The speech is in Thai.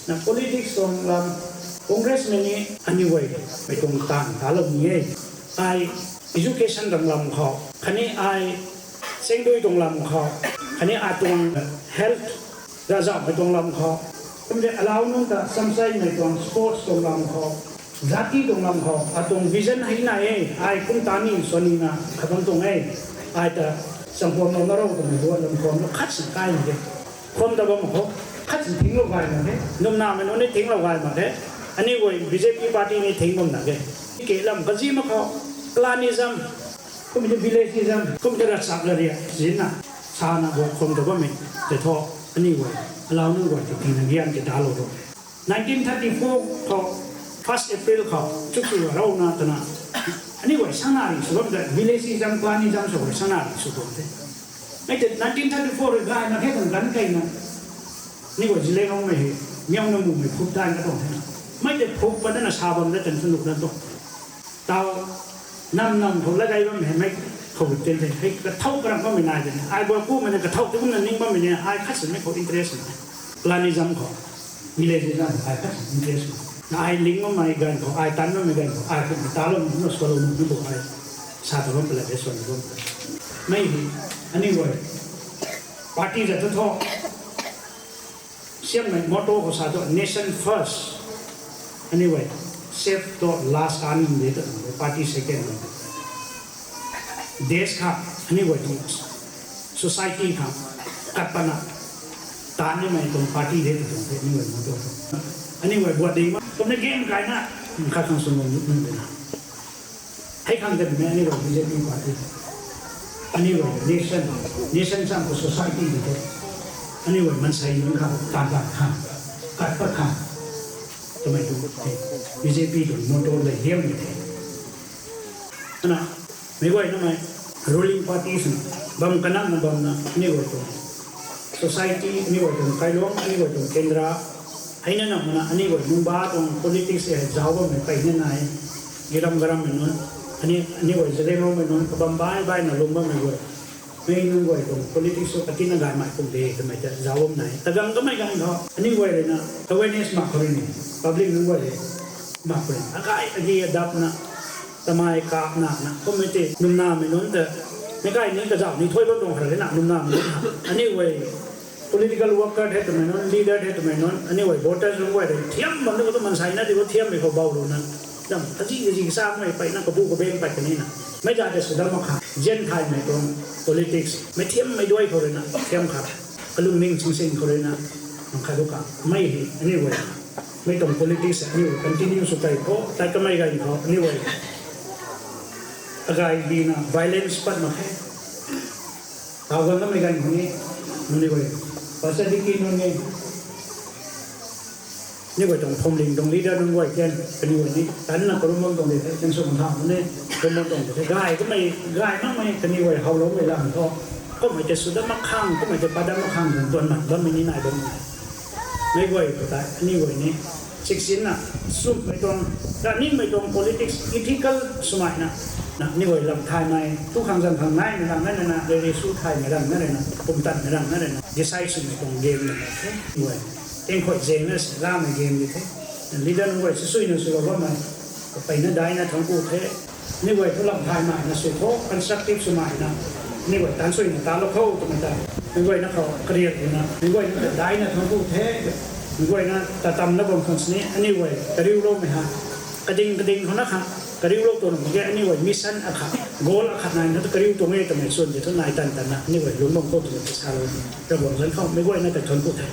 นะ politics ตรงลำ congress นี้อันนี้ไว้ไปตรงกลางตาลมนี้ไอ education ตรงลำเขาคันนี้ไอเส้นด้วยตรงลำเขาคันนี้ไอตรง health ระดับไปตรงลำเขาก็จะ allow นุ่งแต่ sometimes ในตรง sports ตรงลำเขาZati dong lam kho atong vision hai na ai kum tani soni na khatam tong ai ta sangpom no ro ko do lam khom no khat san kai ne khom da bam kho khat san thing lo gai na ne nom na me no ne thing lo gai ma de ani ko BJP party ne thing mom na ge ke lam kaji ma kho clanism kum je villageism kum je ra sak la ria zin na sa na bo khom da bam me de tho ani ko alaw nu ko ti na gian ke da lo do 1934 kho First April เขาชุกชุกเราหน้าตนะอันนี้ว่าช่างนารีสุดแต่ villageism กลานิจำสุดช่างนารีสุดเลยไม่แต่1934เลยได้นะแค่ตรงกันไกลนะนี่ว่าจิเลงเอาไม่เห็นเมียวน้ำมูกไม่พุบได้ก็ต้องไม่แต่พุบวันนั้นชาวบ้านได้แต่สนุกนั่นต้องเตานำผมละได้ว่าไม่เขาเต็มเลยให้กระเท่ากระก็ไม่นายเลยไอ้บัวกู้มันกระเท่าที่มันนิ่งบ้างไม่เนี่ยไอ้คัดสินไม่เขา interest กลานิจำเขา villageism ไอ้คัดสิน interestไอ้ลิงมันไม่กันเขาไอ้ตันมันไม่กันเขาไอ้คนตาลมันนุ่งสโลนุ่งบุกไอ้ชาติมันเป็นอะไรส่วนรวมไม่เห็นอันนี้ว่าปาร์ตี้จะทุกท่อเสียงมันมอตโต้ของชาติ nation first อันนี้ว่า save the last army เนี่ยตัวปาร์ตี้ second เดชค่ะอันนี้ว่าตรง society ค่ะกัดปนะตานี่ไม่ตรงปาร์ตี้เด็ดตรงนี้ว่ามอตโต้อันนี้ว่าบวชดีมั้งตรงนี้เกมกันนะข้าทางสมองนึกเลยนะให้คำเดิมอันนี้ว่าBJP party อันนี้ว่า nation สร้างกับ society ดีอันนี้ว่ามันใส่เงินเขาการข้ามกัดประคามทำไมถึงBJP ถึงมอโต้เลยเลี้ยงอยู่ที่นะไม่ว่าทำไม ruling parties บางคณะบางนะนี่ว่าตรง society นี่ว่าตรงไกลล้งนี่ว่าตรงเคन्द्ราให้นั่นน่ะมันอันนี้ก็มุ่งบ้าตรง politics เองจ้าวมันไปนั่นไหนกิรามกรามมันนั่นอันนี้ก็จะได้รู้มันนั่นก็บำบัดไปนั่นลงบ้างไม่ก็ไม่นั่นก็ตรง politics ก็ที่นั่นได้มาคงดีทำไมจะจ้าวมันไหนแต่ยังก็ไม่กันเขาอันนี้ก็เลยนะ awareness มากกว่านี้ public นั่นก็เลยมากกว่านี้อากาศอันนี้ดับนะทำไมกาบหนักนะก็ไม่ติดนุ่มน้ำมันนั่นแต่ไม่ใกล้นี้ก็จ้าวนี่ถ้วยตรงขนาดนี้หนักนุ่มน้ำมันอันนี้ก็political worker เหตุมันนั่น leader เหตุมันนั่นอันนี้ว่า voters รู้ว่าเทียมมันก็ต้องมันใส่นะที่ว่าเทียมไม่เขาเบาลงนั้นดังถ้าจริงๆสร้างไม่ไปนั่นก็พูดก็เบ่งไปกันนี่นะไม่ได้จะสุดมาขาดเจนไทยไม่ตรง politics ไม่เทียมไม่ด้วยเขาเลยนะเทียมขาดกระลุ่มนิ่งซิงเขาเลยนะของใครรู้กันไม่อันนี้ว่าไม่ตรง politics อันนี้ว่า continue สุดท้ายเขาแต่ก็ไม่กันเขาอันนี้ว่าอะไรดีนะ violence ปัดมาแค่เราก็ไม่กันคนนี้นี่ว่าภาษาดิกินนู่นไงนี่ก็ตรงพรมลิงตรงลีดเดอร์ตรงไว้แกนเป็นอยู่นี่แต่นั่นก็รู้มั้งตรงนี้ยังสมทำนี่รู้มั้งตรงนี้ง่ายก็ไม่ง่ายมากไหมแต่นี่ว่าเขาล้มเวลาเขาก็ไม่จะสุดมาข้างก็ไม่จะปาดมาข้างถึงตัวมันแล้วไม่นี่นายตรงไหนไม่ไหวก็ได้นี่ว่านี่ศึกษานะซุ่มไม่ตรงแต่นี่ไม่ตรง politics ethical สมัยนะนี่ว่าลำไทยในทุกครั้งสังคมไหนไม่ดังนั่นนะเรื่องสู้ไทยไม่ดังนั่นเลยนะผมตัดไม่ดังนั่นเลยนะ decisive ไม่ตรงเกมเลยนะนี่ว่าเองคอยเจนนะร่างในเกมนี่เท่ leader นี่ว่าสู้ๆนี่สู้ว่ามันไปนั่นได้นะทั้งกูเท่นี่ว่าทุกลำไทยมานะสู้โค constructive สมัยนะนี่ว่าตั้งสู้นี่ตาเราเข้าตรงนั้นนี่ว่านะเขาเครียดอยู่นะนี่ว่านั่นได้นะทั้งกูเท่นี่ว่านะแต่ตำนับบางคนนี้อันนี้ว่ากระดิ่งโลกไหมฮะกระดิ่งเขานะฮะกระดิ่งโลกตัวหนึ่งแกอันนี้ว่ามิชชั่นอะค่ะโกลอะค่ะนายนั่นกระดิ่งตัวนี้ตัวไหนส่วนจะทั้งนายตันนะนี่ว่าหลุมลงโคตรตัวสารระบบนั้นเขาไม่ว่าน่าจะชนผู้ไทย